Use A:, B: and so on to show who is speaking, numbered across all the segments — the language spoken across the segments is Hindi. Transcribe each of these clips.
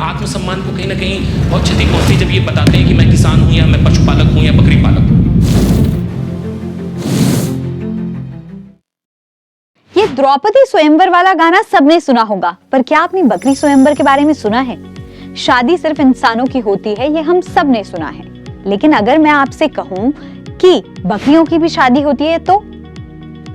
A: आत्मसम्मान को कहीं ना कहीं बहुत क्षति पहुंचती है जब ये बताते हैं कि मैं किसान हूं या मैं पशुपालक हूं या बकरी पालक हूं।
B: ये द्रौपदी स्वयंवर वाला गाना सबने सुना होगा, पर क्या आपने बकरी स्वयंवर के बारे में सुना है? शादी सिर्फ इंसानों की होती है, ये हम सब ने सुना है। लेकिन अगर मैं आपसे कहूं कि बकरियों की भी शादी होती है तो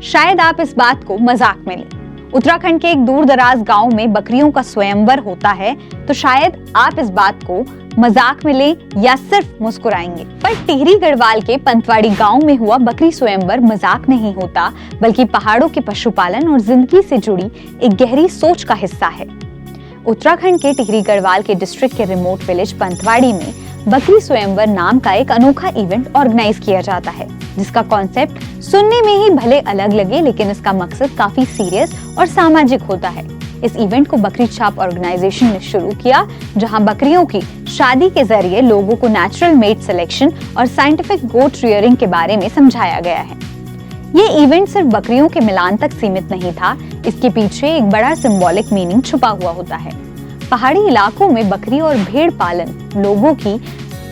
B: शायद आप इस बात को मजाक में लें। उत्तराखंड के एक दूर दराज गांव में बकरियों का स्वयंवर होता है तो शायद आप इस बात को मजाक में लें या सिर्फ मुस्कुराएंगे। पर टिहरी गढ़वाल के पंतवाड़ी गांव में हुआ बकरी स्वयंवर मजाक नहीं होता, बल्कि पहाड़ों के पशुपालन और जिंदगी से जुड़ी एक गहरी सोच का हिस्सा है। उत्तराखंड के टिहरी गढ़वाल के डिस्ट्रिक्ट के रिमोट विलेज पंतवाड़ी में बकरी स्वयंवर नाम का एक अनोखा इवेंट ऑर्गेनाइज किया जाता है, जिसका कॉन्सेप्ट सुनने में ही भले अलग लगे, लेकिन इसका मकसद काफी सीरियस और सामाजिक होता है। इस इवेंट को बकरी छाप ऑर्गेनाइजेशन ने शुरू किया, जहां बकरियों की शादी के जरिए लोगों को नेचुरल मेट सिलेक्शन और साइंटिफिक गोट रियरिंग के बारे में समझाया गया है। ये इवेंट सिर्फ बकरियों के मिलान तक सीमित नहीं था, इसके पीछे एक बड़ा सिंबॉलिक मीनिंग छुपा हुआ होता है। पहाड़ी इलाकों में बकरी और भेड़ पालन लोगों की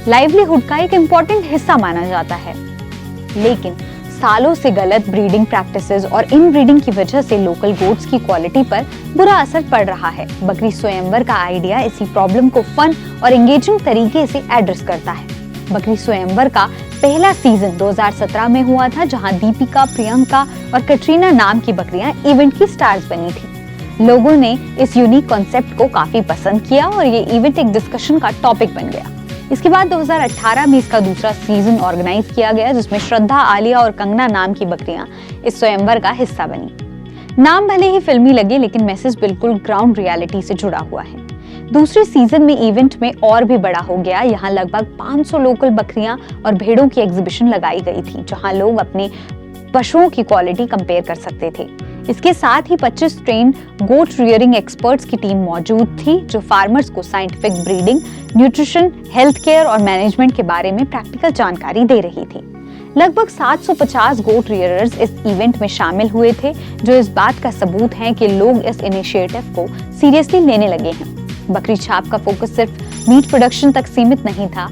B: लाइवलीहुड का एक इम्पोर्टेंट हिस्सा माना जाता है, लेकिन सालों से गलत ब्रीडिंग प्रैक्टिसेस और इनब्रीडिंग की वजह से लोकल गोट्स की क्वालिटी पर बुरा असर पड़ रहा है। बकरी स्वयंवर का आइडिया इसी प्रॉब्लम को फन और एंगेजिंग तरीके से एड्रेस करता है। बकरी स्वयंवर का पहला सीजन 2017 में हुआ था, जहां दीपिका, प्रियंका और कटरीना नाम की बकरियां इवेंट की स्टार्स बनी थी। लोगों ने इस यूनिक कॉन्सेप्ट को काफी पसंद किया और ये इवेंट एक डिस्कशन का टॉपिक बन गया। इसके बाद 2018 में इसका दूसरा सीजन ऑर्गेनाइज किया गया, जिसमें श्रद्धा, आलिया और कंगना नाम की बकरियां इस स्वयंवर का हिस्सा बनी। नाम भले ही फिल्मी लगे, लेकिन मैसेज बिल्कुल ग्राउंड रियलिटी से जुड़ा हुआ है। दूसरे सीजन में इवेंट में और भी बड़ा हो गया। यहाँ लगभग 500 लोकल बकरियां और भेड़ों की एग्जीबिशन लगाई गई थी, जहां लोग अपने पशुओं की क्वालिटी कंपेयर कर सकते थे। इसके साथ ही 25 ट्रेन गोट रियरिंग एक्सपर्ट्स की टीम मौजूद थी, जो फार्मर्स को scientific breeding, nutrition, health care और मैनेजमेंट के बारे में प्रैक्टिकल जानकारी दे रही थी। लगभग 750 गोट रियरर्स इस इवेंट में शामिल हुए थे, जो इस बात का सबूत है कि लोग इस इनिशिएटिव को सीरियसली लेने लगे हैं। बकरी छाप का फोकस सिर्फ मीट प्रोडक्शन तक सीमित नहीं था,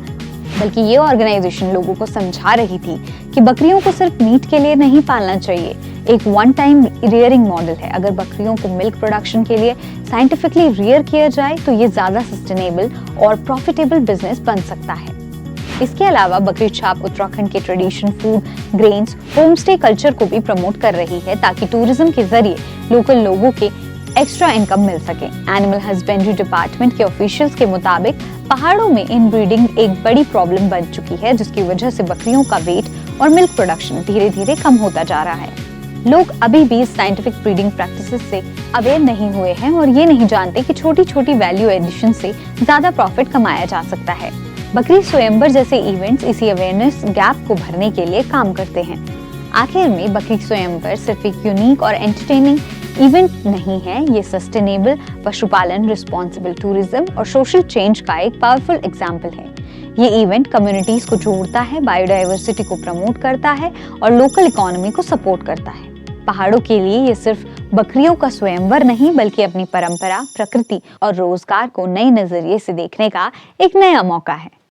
B: बल्कि ये ऑर्गेनाइजेशन लोगों को समझा रही थी कि बकरियों को सिर्फ मीट के लिए नहीं पालना चाहिए, एक वन टाइम रियरिंग मॉडल है। अगर बकरियों को मिल्क प्रोडक्शन के लिए साइंटिफिकली रियर किया जाए तो ये ज्यादा सस्टेनेबल और प्रॉफिटेबल बिजनेस बन सकता है। इसके अलावा बकरी छाप उत्तराखंड के tradition food, grains, homestay culture को भी प्रमोट कर रही है, ताकि टूरिज्म के जरिए लोकल लोगों के एक्स्ट्रा इनकम मिल सके। एनिमल हस्बेंड्री डिपार्टमेंट के ऑफिशियल्स के मुताबिक पहाड़ों में इनब्रीडिंग एक बड़ी प्रॉब्लम बन चुकी है, जिसकी वजह से बकरियों का वेट और मिल्क प्रोडक्शन धीरे धीरे कम होता जा रहा है। लोग अभी भी साइंटिफिक ब्रीडिंग प्रैक्टिसेस से अवेयर नहीं हुए हैं और ये नहीं जानते कि छोटी छोटी वैल्यू एडिशन से ज्यादा प्रॉफिट कमाया जा सकता है। बकरी स्वयंवर जैसे इवेंट्स इसी अवेयरनेस गैप को भरने के लिए काम करते हैं। आखिर में बकरी स्वयंवर सिर्फ एक यूनिक और एंटरटेनिंग इवेंट नहीं है, ये सस्टेनेबल पशुपालन, रिस्पॉन्सिबल टूरिज्म और सोशल चेंज का एक पावरफुल एग्जाम्पल है। ये इवेंट कम्युनिटीज को जोड़ता है, बायोडाइवर्सिटी को प्रमोट करता है और लोकल इकोनॉमी को सपोर्ट करता है। पहाड़ों के लिए ये सिर्फ बकरियों का स्वयंवर नहीं, बल्कि अपनी परंपरा, प्रकृति और रोजगार को नए नजरिए से देखने का एक नया मौका है।